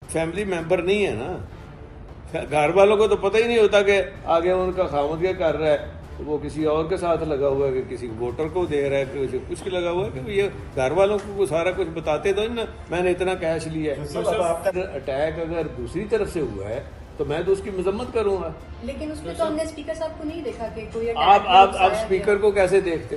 Family member नहीं है ना। घर वालों को तो पता ही नहीं होता कि आगे उनका खामद क्या कर रहा है, वो किसी और के साथ लगा हुआ है, कि किसी वोटर को दे रहा है, कि कुछ के लगा हुआ है, कि ये घर वालों को सारा कुछ बताते तो ना मैंने इतना कैश लिया है। तो अब आपका अटैक अगर दूसरी तरफ से हुआ है तो मैं तो उसकी मजम्मत करूंगा। लेकिन उसमें तो हमने स्पीकर साहब को नहीं देखा कि कोई आप स्पीकर को कैसे देखते?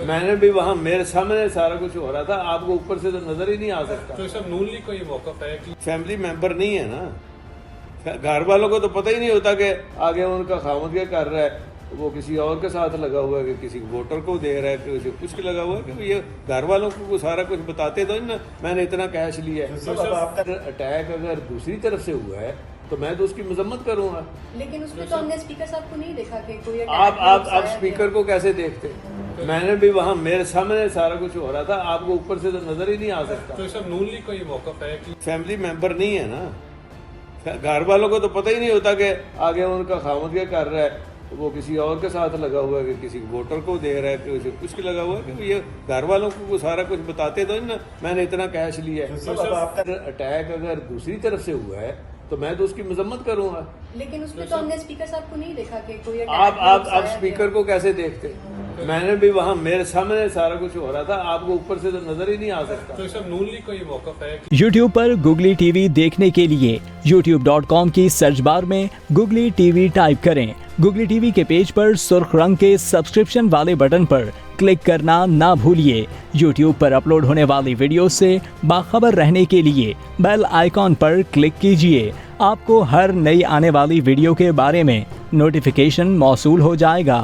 मैंने भी वहाँ मेरे सामने सारा कुछ हो रहा था, आपको ऊपर से तो नजर ही नहीं आ सकता। तो सर नून लीग को ये मौका है कि फैमिली मेंबर नहीं है ना। घर वालों को तो पता ही नहीं होता कि आगे उनका खामद क्या कर रहा है, वो किसी और के साथ लगा हुआ है, कि किसी वोटर को दे रहा है, कि कुछ के लगा हुआ है, कि ये घर वालों को सारा कुछ बताते तो ना मैंने इतना कैश लिया है। तो अब आपका अटैक अगर दूसरी तरफ से हुआ है तो मैं तो उसकी मजम्मत करूंगा। लेकिन उसमें तो हमने स्पीकर साहब को नहीं देखा कि कोई आप स्पीकर को कैसे देखते? मैंने भी वहाँ मेरे सामने सारा कुछ हो रहा था, आपको ऊपर से तो नजर ही नहीं आ सकता। तो सर नून लीग को ये मौका है कि फैमिली मेंबर नहीं है ना। घर वालों को तो पता ही नहीं होता कि आगे उनका खामद क्या कर रहा है, वो किसी और के साथ लगा हुआ है, कि किसी वोटर को दे रहा है, कि कुछ के लगा हुआ है, कि ये घर वालों को सारा कुछ बताते तो ना मैंने इतना कैश लिया है। तो अब आपका अटैक अगर दूसरी तरफ से हुआ है तो मैं तो उसकी मजम्मत करूंगा। लेकिन उसमें तो हमने स्पीकर साहब को नहीं देखा कि कोई आप स्पीकर को कैसे देखते? मैंने भी वहाँ मेरे सामने सारा कुछ हो रहा था, आपको ऊपर से तो नजर ही नहीं आ सकता। तो सर नून लीग को ये मौका है कि YouTube पर गुगली टीवी देखने के लिए youtube.com की सर्च बार में गुगली टीवी टाइप करें। गुगली टीवी के पेज पर सुर्ख रंग के सब्सक्रिप्शन वाले बटन पर क्लिक करना ना भूलिए। YouTube पर अपलोड होने वाली वीडियो से बाखबर रहने के लिए बेल आइकॉन पर क्लिक कीजिए। आपको हर नई आने वाली वीडियो के बारे में नोटिफिकेशन मौसूल हो जाएगा।